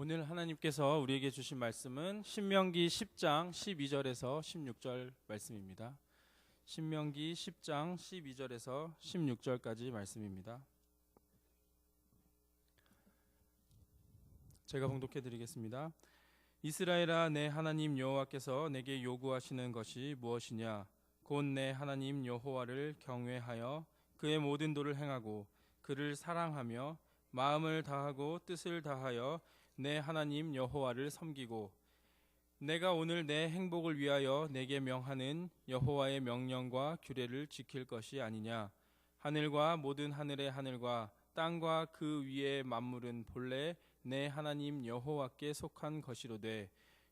오늘 하나님께서 우리에게 주신 말씀은 신명기 10장 12절에서 16절 말씀입니다. 신명기 10장 12절에서 16절까지 말씀입니다. 제가 봉독해 드리겠습니다. 이스라엘아, 내 하나님 여호와께서 내게 요구하시는 것이 무엇이냐? 곧 내 하나님 여호와를 경외하여 그의 모든 도를 행하고 그를 사랑하며 마음을 다하고 뜻을 다하여 내 하나님 여호와를 섬기고 내가 오늘 내 행복을 위하여 내게 명하는 여호와의 명령과 규례를 지킬 것이 아니냐. 하늘과 모든 하늘의 하늘과 땅과 그 위의 만물은 본래 내 하나님 여호와께 속한 것이로되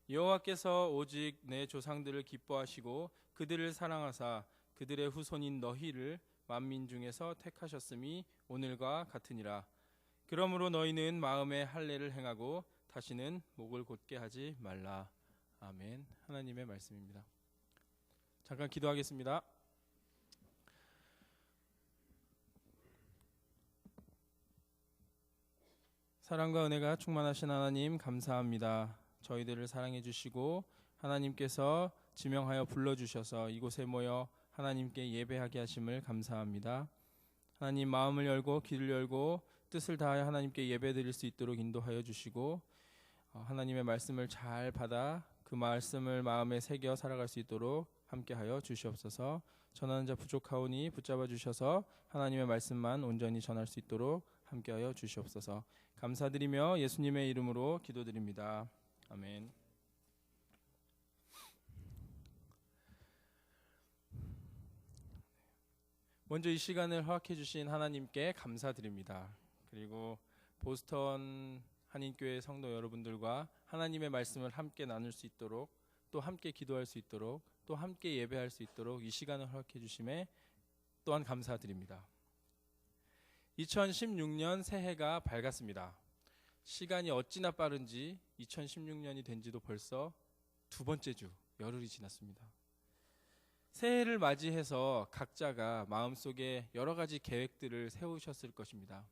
여호와께서 오직 내 조상들을 기뻐하시고 그들을 사랑하사 그들의 후손인 너희를 만민 중에서 택하셨음이 오늘과 같으니라. 그러므로 너희는 마음에 할례를 행하고 다시는 목을 곧게 하지 말라. 아멘. 하나님의 말씀입니다. 잠깐 기도하겠습니다. 사랑과 은혜가 충만하신 하나님, 감사합니다. 저희들을 사랑해 주시고 하나님께서 지명하여 불러주셔서 이곳에 모여 하나님께 예배하게 하심을 감사합니다. 하나님, 마음을 열고 귀를 열고 뜻을 다하여 하나님께 예배드릴 수 있도록 인도하여 주시고 하나님의 말씀을 잘 받아 그 말씀을 마음에 새겨 살아갈 수 있도록 함께하여 주시옵소서. 전하는 자 부족하오니 붙잡아 주셔서 하나님의 말씀만 온전히 전할 수 있도록 함께하여 주시옵소서. 감사드리며 예수님의 이름으로 기도드립니다. 아멘. 먼저 이 시간을 허락해 주신 하나님께 감사드립니다. 그리고 보스턴 한인교회 성도 여러분들과 하나님의 말씀을 함께 나눌 수 있도록, 또 함께 기도할 수 있도록, 또 함께 예배할 수 있도록 이 시간을 허락해 주심에 또한 감사드립니다. 2016년 새해가 밝았습니다. 시간이 어찌나 빠른지 2016년이 된 지도 벌써 두 번째 주 열흘이 지났습니다. 새해를 맞이해서 각자가 마음속에 여러 가지 계획들을 세우셨을 것입니다.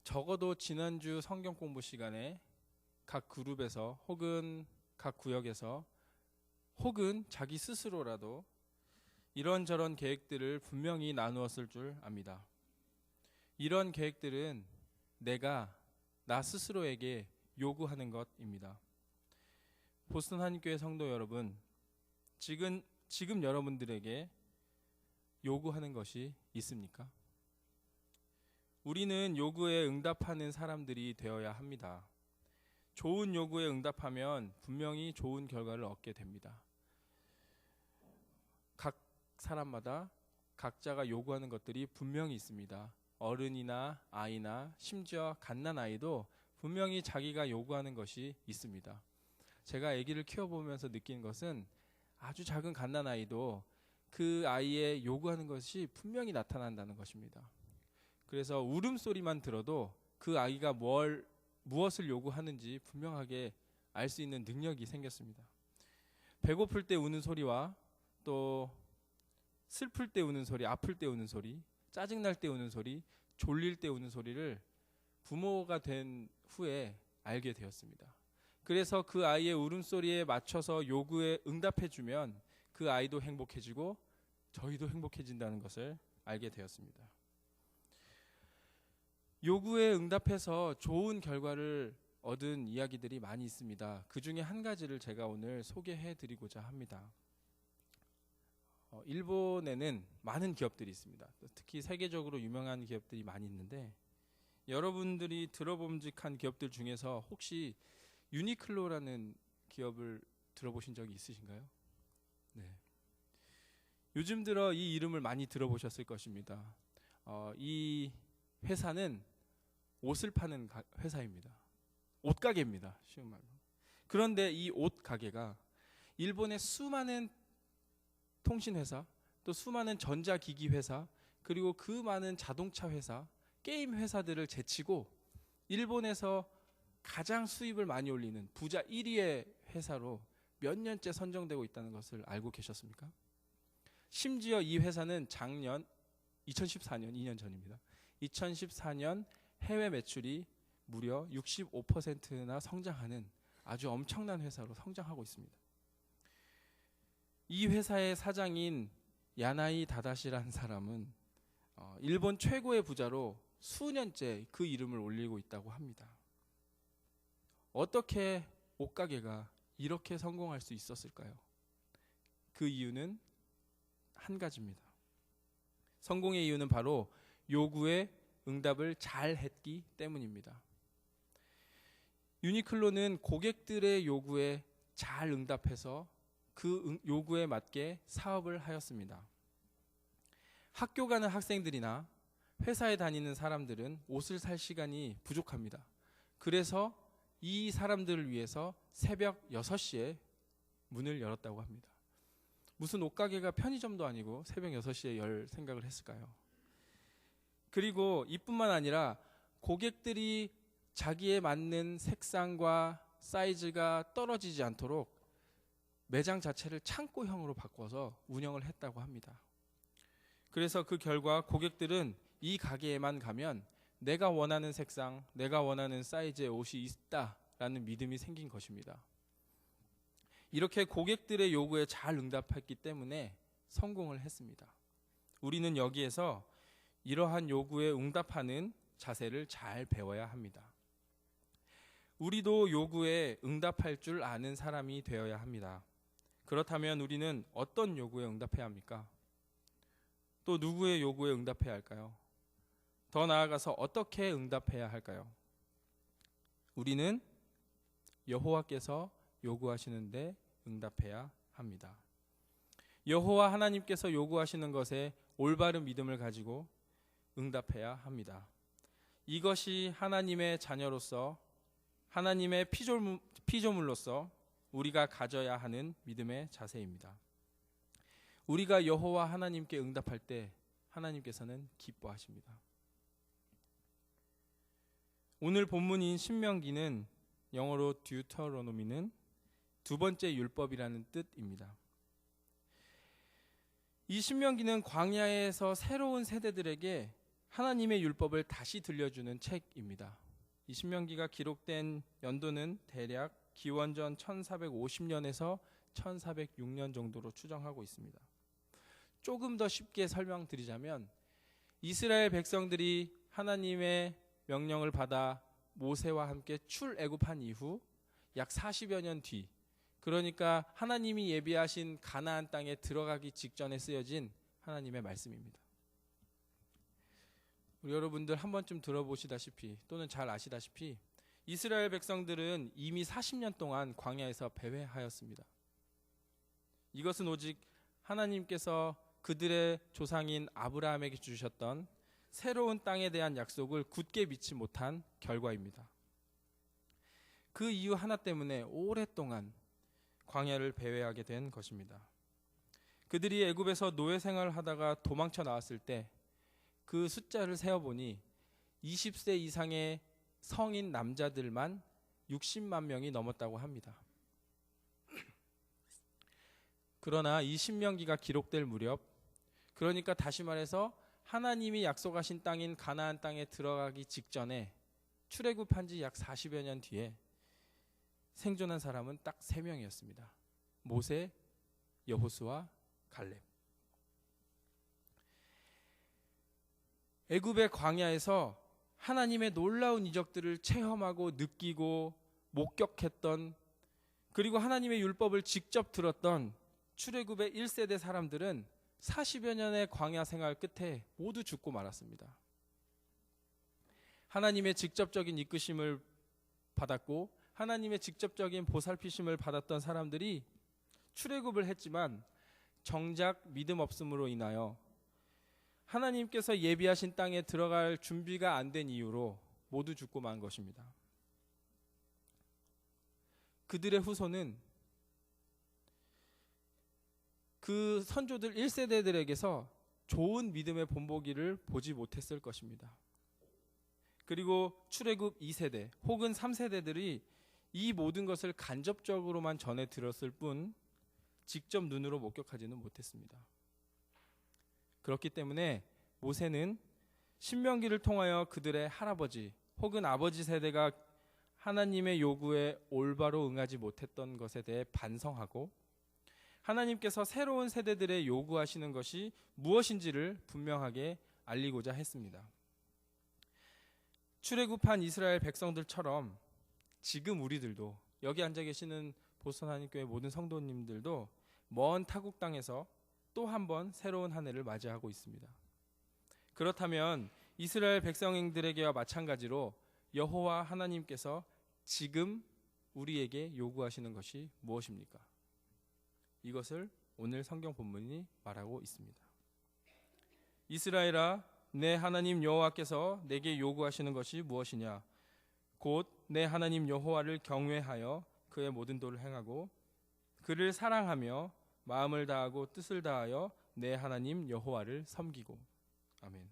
적어도 지난주 성경 공부 시간에 각 그룹에서 혹은 각 구역에서 혹은 자기 스스로라도 이런저런 계획들을 분명히 나누었을 줄 압니다. 이런 계획들은 내가 나 스스로에게 요구하는 것입니다. 보스턴 한인교회 성도 여러분, 지금 여러분들에게 요구하는 것이 있습니까? 우리는 요구에 응답하는 사람들이 되어야 합니다. 좋은 요구에 응답하면 분명히 좋은 결과를 얻게 됩니다. 각 사람마다 각자가 요구하는 것들이 분명히 있습니다. 어른이나 아이나 심지어 갓난아이도 분명히 자기가 요구하는 것이 있습니다. 제가 아기를 키워보면서 느낀 것은 아주 작은 갓난아이도 그 아이의 요구하는 것이 분명히 나타난다는 것입니다. 그래서 울음소리만 들어도 그 아이가 무엇을 요구하는지 분명하게 알 수 있는 능력이 생겼습니다. 배고플 때 우는 소리와 또 슬플 때 우는 소리, 아플 때 우는 소리, 짜증날 때 우는 소리, 졸릴 때 우는 소리를 부모가 된 후에 알게 되었습니다. 그래서 그 아이의 울음소리에 맞춰서 요구에 응답해주면 그 아이도 행복해지고 저희도 행복해진다는 것을 알게 되었습니다. 요구에 응답해서 좋은 결과를 얻은 이야기들이 많이 있습니다. 그 중에 한 가지를 제가 오늘 소개해 드리고자 합니다. 일본에는 많은 기업들이 있습니다. 특히 세계적으로 유명한 기업들이 많이 있는데 여러분들이 들어봄직한 기업들 중에서 혹시 유니클로라는 기업을 들어보신 적이 있으신가요? 네. 요즘 들어 이 이름을 많이 들어보셨을 것입니다. 이 회사는 옷을 파는 회사입니다. 옷가게입니다. 쉬운 말로. 그런데 이 옷가게가 일본의 수많은 통신회사, 또 수많은 전자기기 회사, 그리고 그 많은 자동차 회사, 게임 회사들을 제치고 일본에서 가장 수입을 많이 올리는 부자 1위의 회사로 몇 년째 선정되고 있다는 것을 알고 계셨습니까? 심지어 이 회사는 작년 2014년 2년 전입니다. 2014년 해외 매출이 무려 65%나 성장하는 아주 엄청난 회사로 성장하고 있습니다. 이 회사의 사장인 야나이 다다시라는 사람은 일본 최고의 부자로 수년째 그 이름을 올리고 있다고 합니다. 어떻게 옷가게가 이렇게 성공할 수 있었을까요? 그 이유는 한 가지입니다. 성공의 이유는 바로 요구에 응답을 잘 했기 때문입니다. 유니클로는 고객들의 요구에 잘 응답해서 그 요구에 맞게 사업을 하였습니다. 학교 가는 학생들이나 회사에 다니는 사람들은 옷을 살 시간이 부족합니다. 그래서 이 사람들을 위해서 새벽 6시에 문을 열었다고 합니다. 무슨 옷가게가 편의점도 아니고 새벽 6시에 열 생각을 했을까요? 그리고 이뿐만 아니라 고객들이 자기에 맞는 색상과 사이즈가 떨어지지 않도록 매장 자체를 창고형으로 바꿔서 운영을 했다고 합니다. 그래서 그 결과 고객들은 이 가게에만 가면 내가 원하는 색상, 내가 원하는 사이즈의 옷이 있다라는 믿음이 생긴 것입니다. 이렇게 고객들의 요구에 잘 응답했기 때문에 성공을 했습니다. 우리는 여기에서 이러한 요구에 응답하는 자세를 잘 배워야 합니다. 우리도 요구에 응답할 줄 아는 사람이 되어야 합니다. 그렇다면 우리는 어떤 요구에 응답해야 합니까? 또 누구의 요구에 응답해야 할까요? 더 나아가서 어떻게 응답해야 할까요? 우리는 여호와께서 요구하시는데 응답해야 합니다. 여호와 하나님께서 요구하시는 것에 올바른 믿음을 가지고 응답해야 합니다. 이것이 하나님의 자녀로서 하나님의 피조물로서 우리가 가져야 하는 믿음의 자세입니다. 우리가 여호와 하나님께 응답할 때 하나님께서는 기뻐하십니다. 오늘 본문인 신명기는 영어로 듀터로노미는 두 번째 율법이라는 뜻입니다. 이 신명기는 광야에서 새로운 세대들에게 하나님의 율법을 다시 들려주는 책입니다. 이 신명기가 기록된 연도는 대략 기원전 1450년에서 1406년 정도로 추정하고 있습니다. 조금 더 쉽게 설명드리자면 이스라엘 백성들이 하나님의 명령을 받아 모세와 함께 출애굽한 이후 약 40여 년 뒤, 그러니까 하나님이 예비하신 가나안 땅에 들어가기 직전에 쓰여진 하나님의 말씀입니다. 우리 여러분들 한 번쯤 들어보시다시피 또는 잘 아시다시피 이스라엘 백성들은 이미 40년 동안 광야에서 배회하였습니다. 이것은 오직 하나님께서 그들의 조상인 아브라함에게 주셨던 새로운 땅에 대한 약속을 굳게 믿지 못한 결과입니다. 그 이유 하나 때문에 오랫동안 광야를 배회하게 된 것입니다. 그들이 애굽에서 노예 생활을 하다가 도망쳐 나왔을 때 그 숫자를 세어보니 20세 이상의 성인 남자들만 60만 명이 넘었다고 합니다. 그러나 이 신명기가 기록될 무렵, 그러니까 다시 말해서 하나님이 약속하신 땅인 가나안 땅에 들어가기 직전에 출애굽한 지 약 40여 년 뒤에 생존한 사람은 딱 3명이었습니다. 모세, 여호수아, 갈렙. 애굽의 광야에서 하나님의 놀라운 이적들을 체험하고 느끼고 목격했던, 그리고 하나님의 율법을 직접 들었던 출애굽의 1세대 사람들은 40여 년의 광야 생활 끝에 모두 죽고 말았습니다. 하나님의 직접적인 이끄심을 받았고 하나님의 직접적인 보살피심을 받았던 사람들이 출애굽을 했지만 정작 믿음 없음으로 인하여 하나님께서 예비하신 땅에 들어갈 준비가 안 된 이유로 모두 죽고 만 것입니다. 그들의 후손은 그 선조들 1세대들에게서 좋은 믿음의 본보기를 보지 못했을 것입니다. 그리고 출애굽 2세대 혹은 3세대들이 이 모든 것을 간접적으로만 전해 들었을 뿐 직접 눈으로 목격하지는 못했습니다. 그렇기 때문에 모세는 신명기를 통하여 그들의 할아버지 혹은 아버지 세대가 하나님의 요구에 올바로 응하지 못했던 것에 대해 반성하고 하나님께서 새로운 세대들의 요구하시는 것이 무엇인지를 분명하게 알리고자 했습니다. 출애굽한 이스라엘 백성들처럼 지금 우리들도, 여기 앉아 계시는 보스턴 한인교회 모든 성도님들도 먼 타국 땅에서 또 한 번 새로운 한 해를 맞이하고 있습니다. 그렇다면 이스라엘 백성들에게와 마찬가지로 여호와 하나님께서 지금 우리에게 요구하시는 것이 무엇입니까? 이것을 오늘 성경 본문이 말하고 있습니다. 이스라엘아, 내 하나님 여호와께서 내게 요구하시는 것이 무엇이냐? 곧 내 하나님 여호와를 경외하여 그의 모든 도를 행하고 그를 사랑하며 마음을 다하고 뜻을 다하여 내 하나님 여호와를 섬기고. 아멘.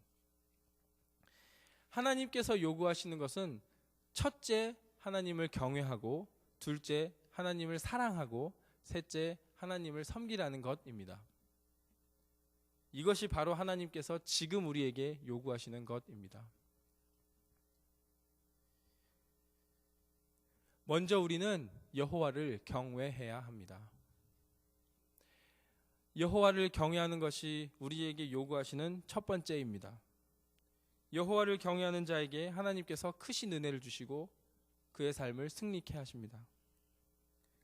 하나님께서 요구하시는 것은 첫째, 하나님을 경외하고, 둘째, 하나님을 사랑하고, 셋째, 하나님을 섬기라는 것입니다. 이것이 바로 하나님께서 지금 우리에게 요구하시는 것입니다. 먼저 우리는 여호와를 경외해야 합니다. 여호와를 경외하는 것이 우리에게 요구하시는 첫 번째입니다. 여호와를 경외하는 자에게 하나님께서 크신 은혜를 주시고 그의 삶을 승리케 하십니다.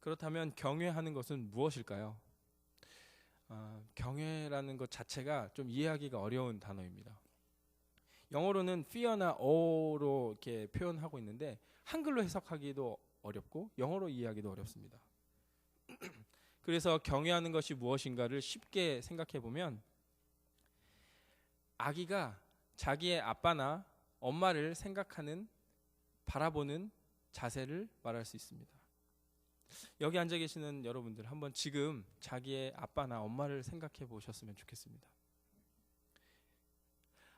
그렇다면 경외하는 것은 무엇일까요? 경외라는 것 자체가 좀 이해하기가 어려운 단어입니다. 영어로는 fear나 aw로 이렇게 표현하고 있는데 한글로 해석하기도 어렵고 영어로 이해하기도 어렵습니다. 그래서 경외하는 것이 무엇인가를 쉽게 생각해 보면 아기가 자기의 아빠나 엄마를 생각하는, 바라보는 자세를 말할 수 있습니다. 여기 앉아 계시는 여러분들 한번 지금 자기의 아빠나 엄마를 생각해 보셨으면 좋겠습니다.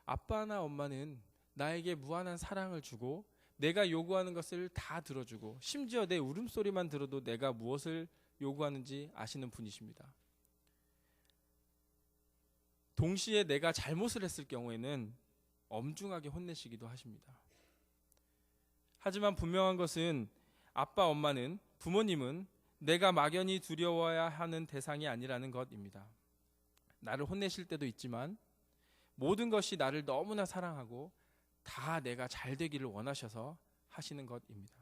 아빠나 엄마는 나에게 무한한 사랑을 주고 내가 요구하는 것을 다 들어주고 심지어 내 울음소리만 들어도 내가 무엇을 요구하는지 아시는 분이십니다. 동시에 내가 잘못을 했을 경우에는 엄중하게 혼내시기도 하십니다. 하지만 분명한 것은 아빠, 엄마는, 부모님은 내가 막연히 두려워야 하는 대상이 아니라는 것입니다. 나를 혼내실 때도 있지만 모든 것이 나를 너무나 사랑하고 다 내가 잘 되기를 원하셔서 하시는 것입니다.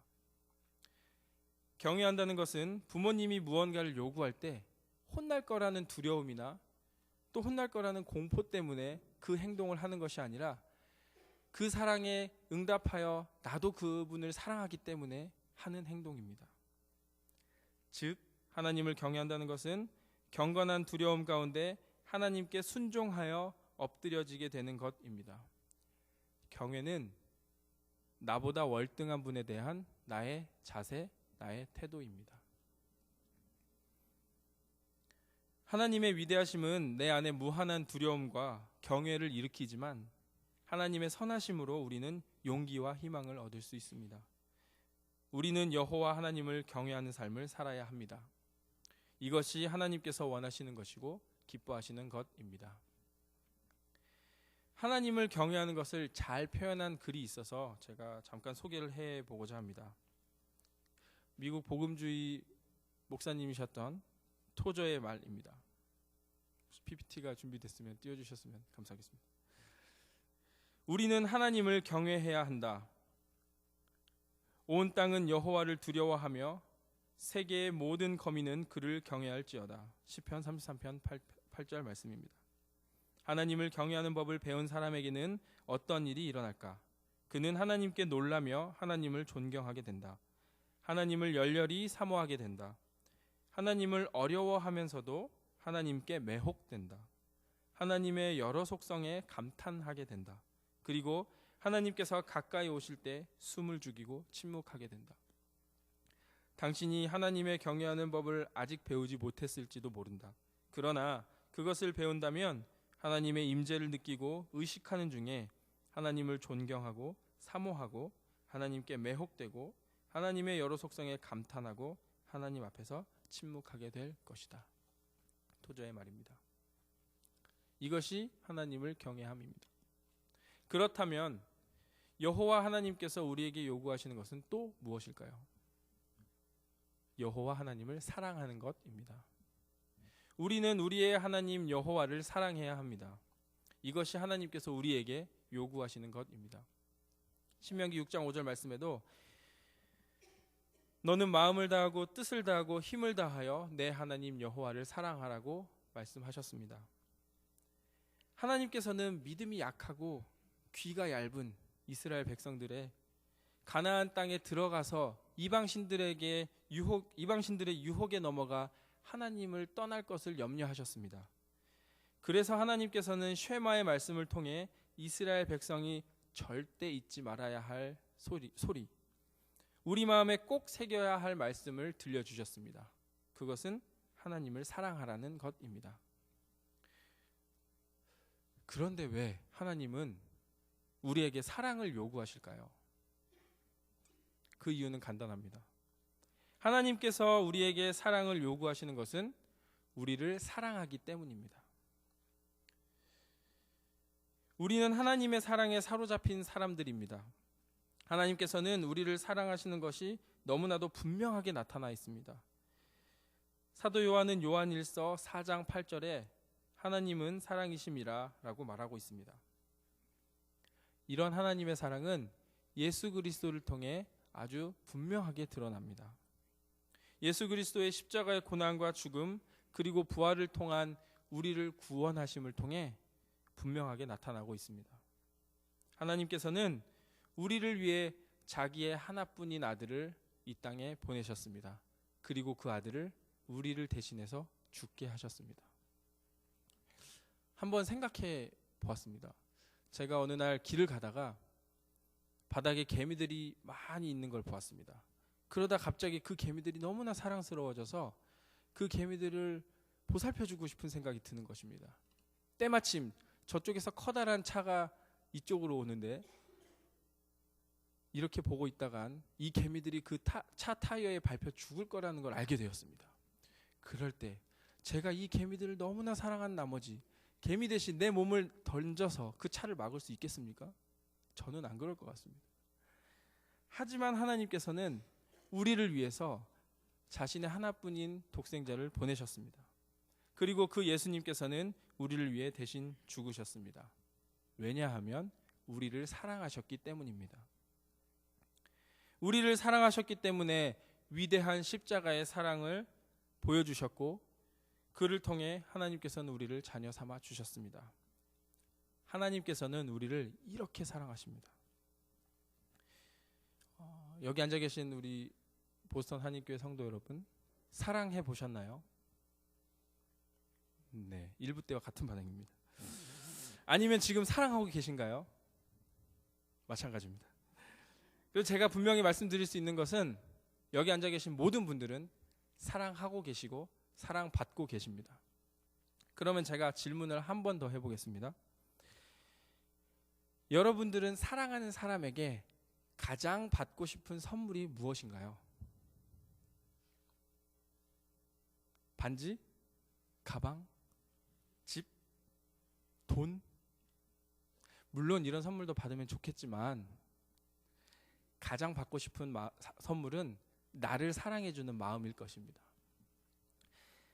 경외한다는 것은 부모님이 무언가를 요구할 때 혼날 거라는 두려움이나 또 혼날 거라는 공포 때문에 그 행동을 하는 것이 아니라 그 사랑에 응답하여 나도 그분을 사랑하기 때문에 하는 행동입니다. 즉 하나님을 경외한다는 것은 경건한 두려움 가운데 하나님께 순종하여 엎드려지게 되는 것입니다. 경외는 나보다 월등한 분에 대한 나의 자세, 나의 태도입니다. 하나님의 위대하심은 내 안에 무한한 두려움과 경외를 일으키지만 하나님의 선하심으로 우리는 용기와 희망을 얻을 수 있습니다. 우리는 여호와 하나님을 경외하는 삶을 살아야 합니다. 이것이 하나님께서 원하시는 것이고 기뻐하시는 것입니다. 하나님을 경외하는 것을 잘 표현한 글이 있어서 제가 잠깐 소개를 해보고자 합니다. 미국 복음주의 목사님이셨던 토저의 말입니다. PPT가 준비됐으면 띄워주셨으면 감사하겠습니다. 우리는 하나님을 경외해야 한다. 온 땅은 여호와를 두려워하며 세계의 모든 거민은 그를 경외할지어다. 시편 33편 8절 말씀입니다. 하나님을 경외하는 법을 배운 사람에게는 어떤 일이 일어날까? 그는 하나님께 놀라며 하나님을 존경하게 된다. 하나님을 열렬히 사모하게 된다. 하나님을 어려워하면서도 하나님께 매혹된다. 하나님의 여러 속성에 감탄하게 된다. 그리고 하나님께서 가까이 오실 때 숨을 죽이고 침묵하게 된다. 당신이 하나님의 경외하는 법을 아직 배우지 못했을지도 모른다. 그러나 그것을 배운다면 하나님의 임재를 느끼고 의식하는 중에 하나님을 존경하고 사모하고 하나님께 매혹되고 하나님의 여러 속성에 감탄하고 하나님 앞에서 침묵하게 될 것이다. 토저의 말입니다. 이것이 하나님을 경외함입니다. 그렇다면 여호와 하나님께서 우리에게 요구하시는 것은 또 무엇일까요? 여호와 하나님을 사랑하는 것입니다. 우리는 우리의 하나님 여호와를 사랑해야 합니다. 이것이 하나님께서 우리에게 요구하시는 것입니다. 신명기 6장 5절 말씀에도 너는 마음을 다하고 뜻을 다하고 힘을 다하여 내 하나님 여호와를 사랑하라고 말씀하셨습니다. 하나님께서는 믿음이 약하고 귀가 얇은 이스라엘 백성들의 가나안 땅에 들어가서 이방신들의 유혹에 넘어가 하나님을 떠날 것을 염려하셨습니다. 그래서 하나님께서는 쉐마의 말씀을 통해 이스라엘 백성이 절대 잊지 말아야 할 소리, 우리 마음에 꼭 새겨야 할 말씀을 들려주셨습니다. 그것은 하나님을 사랑하라는 것입니다. 그런데 왜 하나님은 우리에게 사랑을 요구하실까요? 그 이유는 간단합니다. 하나님께서 우리에게 사랑을 요구하시는 것은 우리를 사랑하기 때문입니다. 우리는 하나님의 사랑에 사로잡힌 사람들입니다. 하나님께서는 우리를 사랑하시는 것이 너무나도 분명하게 나타나 있습니다. 사도 요한은 요한일서 4장 8절에 하나님은 사랑이심이라 라고 말하고 있습니다. 이런 하나님의 사랑은 예수 그리스도를 통해 아주 분명하게 드러납니다. 예수 그리스도의 십자가의 고난과 죽음 그리고 부활을 통한 우리를 구원하심을 통해 분명하게 나타나고 있습니다. 하나님께서는 우리를 위해 자기의 하나뿐인 아들을 이 땅에 보내셨습니다. 그리고 그 아들을 우리를 대신해서 죽게 하셨습니다. 한번 생각해 보았습니다. 제가 어느 날 길을 가다가 바닥에 개미들이 많이 있는 걸 보았습니다. 그러다 갑자기 그 개미들이 너무나 사랑스러워져서 그 개미들을 보살펴주고 싶은 생각이 드는 것입니다. 때마침 저쪽에서 커다란 차가 이쪽으로 오는데 이렇게 보고 있다간 이 개미들이 그 차 타이어에 밟혀 죽을 거라는 걸 알게 되었습니다. 그럴 때 제가 이 개미들을 너무나 사랑한 나머지 개미 대신 내 몸을 던져서 그 차를 막을 수 있겠습니까? 저는 안 그럴 것 같습니다. 하지만 하나님께서는 우리를 위해서 자신의 하나뿐인 독생자를 보내셨습니다. 그리고 그 예수님께서는 우리를 위해 대신 죽으셨습니다. 왜냐하면 우리를 사랑하셨기 때문입니다. 우리를 사랑하셨기 때문에 위대한 십자가의 사랑을 보여주셨고 그를 통해 하나님께서는 우리를 자녀 삼아 주셨습니다. 하나님께서는 우리를 이렇게 사랑하십니다. 여기 앉아 계신 우리 보스턴 한인교회 성도 여러분, 사랑해 보셨나요? 네, 일부 때와 같은 반응입니다. 아니면 지금 사랑하고 계신가요? 마찬가지입니다. 그래서 제가 분명히 말씀드릴 수 있는 것은 여기 앉아 계신 모든 분들은 사랑하고 계시고 사랑받고 계십니다. 그러면 제가 질문을 한 번 더 해보겠습니다. 여러분들은 사랑하는 사람에게 가장 받고 싶은 선물이 무엇인가요? 반지? 가방? 집? 돈? 물론 이런 선물도 받으면 좋겠지만 가장 받고 싶은 선물은 나를 사랑해주는 마음일 것입니다.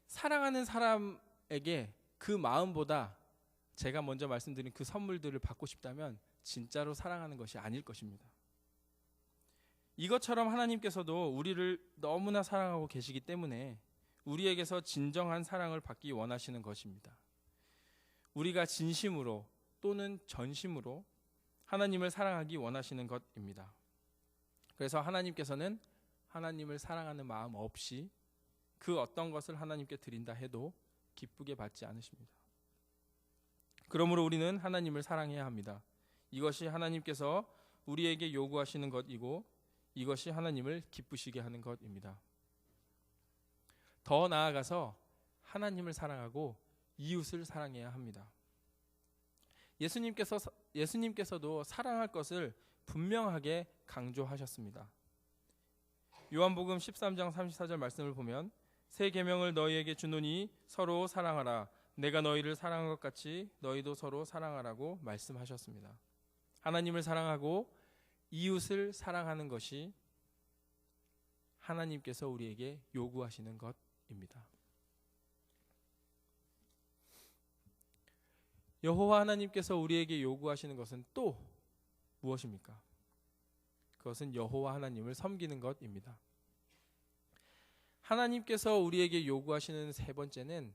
사랑하는 사람에게 그 마음보다 제가 먼저 말씀드린 그 선물들을 받고 싶다면 진짜로 사랑하는 것이 아닐 것입니다. 이것처럼 하나님께서도 우리를 너무나 사랑하고 계시기 때문에 우리에게서 진정한 사랑을 받기 원하시는 것입니다. 우리가 진심으로 또는 전심으로 하나님을 사랑하기 원하시는 것입니다. 그래서 하나님께서는 하나님을 사랑하는 마음 없이 그 어떤 것을 하나님께 드린다 해도 기쁘게 받지 않으십니다. 그러므로 우리는 하나님을 사랑해야 합니다. 이것이 하나님께서 우리에게 요구하시는 것이고 이것이 하나님을 기쁘시게 하는 것입니다. 더 나아가서 하나님을 사랑하고 이웃을 사랑해야 합니다. 예수님께서도 사랑할 것을 분명하게 강조하셨습니다. 요한복음 13장 34절 말씀을 보면 새 계명을 너희에게 주노니 서로 사랑하라. 내가 너희를 사랑한 것 같이 너희도 서로 사랑하라고 말씀하셨습니다. 하나님을 사랑하고 이웃을 사랑하는 것이 하나님께서 우리에게 요구하시는 것입니다. 여호와 하나님께서 우리에게 요구하시는 것은 또 무엇입니까? 그것은 여호와 하나님을 섬기는 것입니다. 하나님께서 우리에게 요구하시는 세 번째는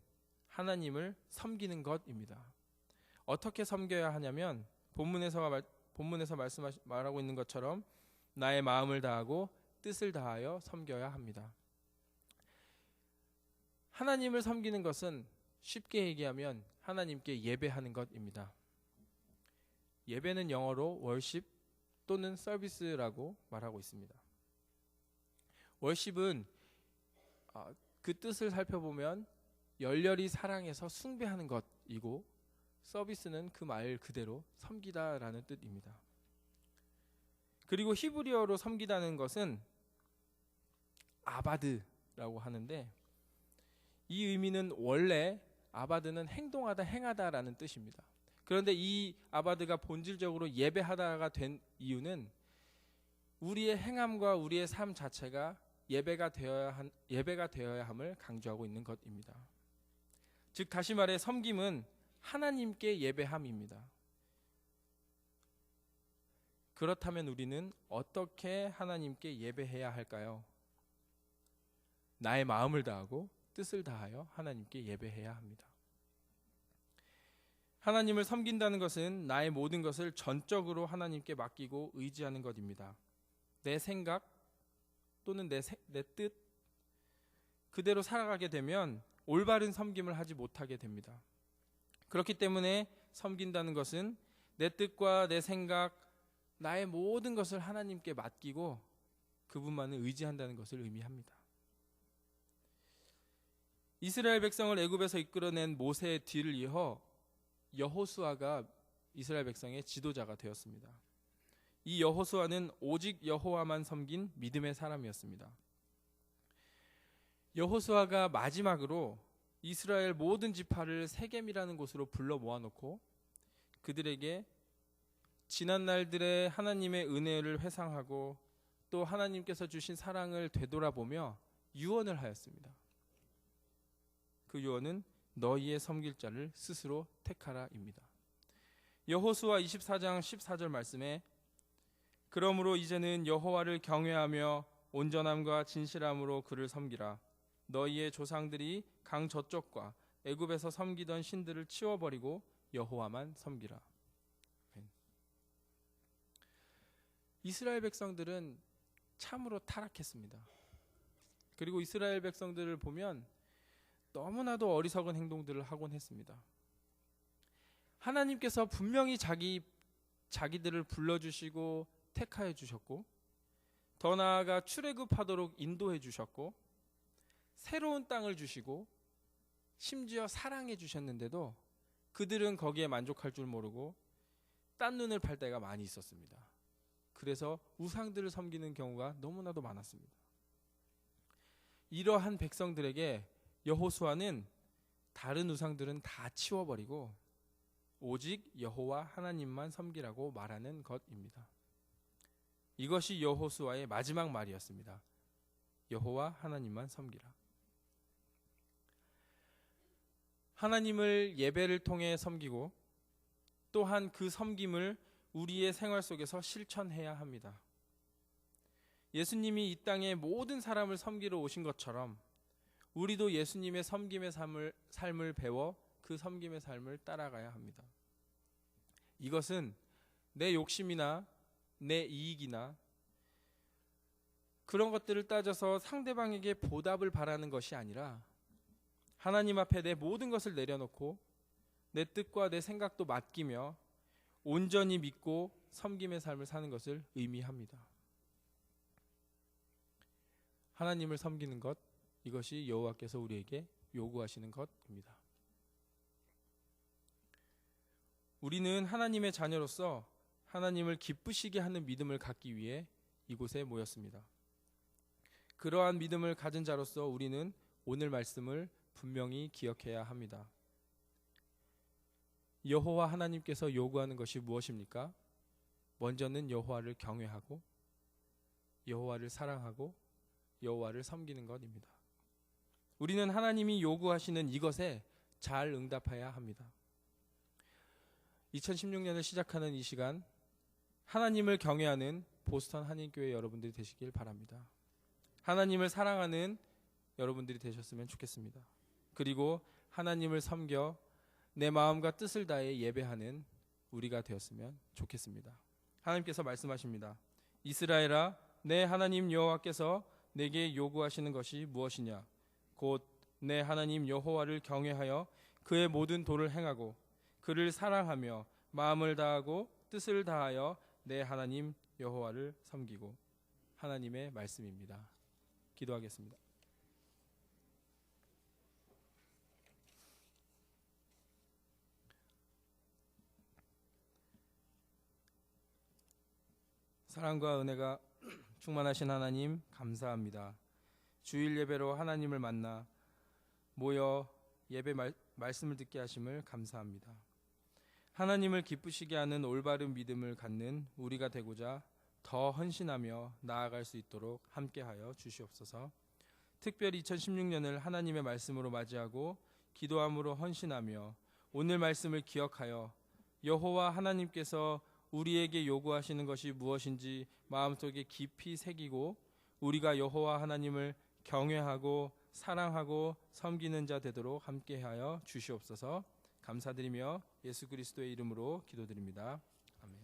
하나님을 섬기는 것입니다. 어떻게 섬겨야 하냐면 본문에서 말하고 있는 것처럼 나의 마음을 다하고 뜻을 다하여 섬겨야 합니다. 하나님을 섬기는 것은 쉽게 얘기하면 하나님께 예배하는 것입니다. 예배는 영어로 월십 또는 서비스라고 말하고 있습니다. 월십은 그 뜻을 살펴보면 열렬히 사랑해서 숭배하는 것이고, 서비스는 그 말 그대로 섬기다라는 뜻입니다. 그리고 히브리어로 섬기다는 것은 아바드라고 하는데, 이 의미는 원래 아바드는 행동하다, 행하다라는 뜻입니다. 그런데 이 아바드가 본질적으로 예배하다가 된 이유는 우리의 행함과 우리의 삶 자체가 예배가 되어야 함을 강조하고 있는 것입니다. 즉 다시 말해 섬김은 하나님께 예배함입니다. 그렇다면 우리는 어떻게 하나님께 예배해야 할까요? 나의 마음을 다하고 뜻을 다하여 하나님께 예배해야 합니다. 하나님을 섬긴다는 것은 나의 모든 것을 전적으로 하나님께 맡기고 의지하는 것입니다. 내 생각 또는 내 뜻 그대로 살아가게 되면 올바른 섬김을 하지 못하게 됩니다. 그렇기 때문에 섬긴다는 것은 내 뜻과 내 생각, 나의 모든 것을 하나님께 맡기고 그분만을 의지한다는 것을 의미합니다. 이스라엘 백성을 애굽에서 이끌어낸 모세의 뒤를 이어 여호수아가 이스라엘 백성의 지도자가 되었습니다. 이 여호수아는 오직 여호와만 섬긴 믿음의 사람이었습니다. 여호수아가 마지막으로 이스라엘 모든 지파를 세겜이라는 곳으로 불러 모아놓고 그들에게 지난 날들의 하나님의 은혜를 회상하고 또 하나님께서 주신 사랑을 되돌아보며 유언을 하였습니다. 그 유언은 너희의 섬길 자를 스스로 택하라입니다. 여호수아 24장 14절 말씀에 그러므로 이제는 여호와를 경외하며 온전함과 진실함으로 그를 섬기라. 너희의 조상들이 강 저쪽과 애굽에서 섬기던 신들을 치워버리고 여호와만 섬기라. 이스라엘 백성들은 참으로 타락했습니다. 그리고 이스라엘 백성들을 보면 너무나도 어리석은 행동들을 하곤 했습니다. 하나님께서 분명히 자기들을 불러주시고 택하여 주셨고, 더 나아가 출애굽하도록 인도해 주셨고, 새로운 땅을 주시고 심지어 사랑해 주셨는데도 그들은 거기에 만족할 줄 모르고 딴 눈을 팔 때가 많이 있었습니다. 그래서 우상들을 섬기는 경우가 너무나도 많았습니다. 이러한 백성들에게 여호수아는 다른 우상들은 다 치워버리고 오직 여호와 하나님만 섬기라고 말하는 것입니다. 이것이 여호수아의 마지막 말이었습니다. 여호와 하나님만 섬기라. 하나님을 예배를 통해 섬기고 또한 그 섬김을 우리의 생활 속에서 실천해야 합니다. 예수님이 이 땅에 모든 사람을 섬기러 오신 것처럼 우리도 예수님의 섬김의 삶을 배워 그 섬김의 삶을 따라가야 합니다. 이것은 내 욕심이나 내 이익이나 그런 것들을 따져서 상대방에게 보답을 바라는 것이 아니라 하나님 앞에 내 모든 것을 내려놓고 내 뜻과 내 생각도 맡기며 온전히 믿고 섬김의 삶을 사는 것을 의미합니다. 하나님을 섬기는 것, 이것이 여호와께서 우리에게 요구하시는 것입니다. 우리는 하나님의 자녀로서 하나님을 기쁘시게 하는 믿음을 갖기 위해 이곳에 모였습니다. 그러한 믿음을 가진 자로서 우리는 오늘 말씀을 분명히 기억해야 합니다. 여호와 하나님께서 요구하는 것이 무엇입니까? 먼저는 여호와를 경외하고 여호와를 사랑하고 여호와를 섬기는 것입니다. 우리는 하나님이 요구하시는 이것에 잘 응답해야 합니다. 2016년을 시작하는 이 시간, 하나님을 경외하는 보스턴 한인교회 여러분들이 되시길 바랍니다. 하나님을 사랑하는 여러분들이 되셨으면 좋겠습니다. 그리고 하나님을 섬겨 내 마음과 뜻을 다해 예배하는 우리가 되었으면 좋겠습니다. 하나님께서 말씀하십니다. 이스라엘아, 내 하나님 여호와께서 내게 요구하시는 것이 무엇이냐? 곧 내 하나님 여호와를 경외하여 그의 모든 도를 행하고 그를 사랑하며 마음을 다하고 뜻을 다하여 내 하나님 여호와를 섬기고. 하나님의 말씀입니다. 기도하겠습니다. 사랑과 은혜가 충만하신 하나님, 감사합니다. 주일 예배로 하나님을 만나 모여 예배 말씀을 듣게 하심을 감사합니다. 하나님을 기쁘시게 하는 올바른 믿음을 갖는 우리가 되고자 더 헌신하며 나아갈 수 있도록 함께하여 주시옵소서. 특별히 2016년을 하나님의 말씀으로 맞이하고 기도함으로 헌신하며 오늘 말씀을 기억하여 여호와 하나님께서 우리에게 요구하시는 것이 무엇인지 마음속에 깊이 새기고 우리가 여호와 하나님을 경외하고 사랑하고 섬기는 자 되도록 함께하여 주시옵소서. 감사드리며 예수 그리스도의 이름으로 기도드립니다. 아멘.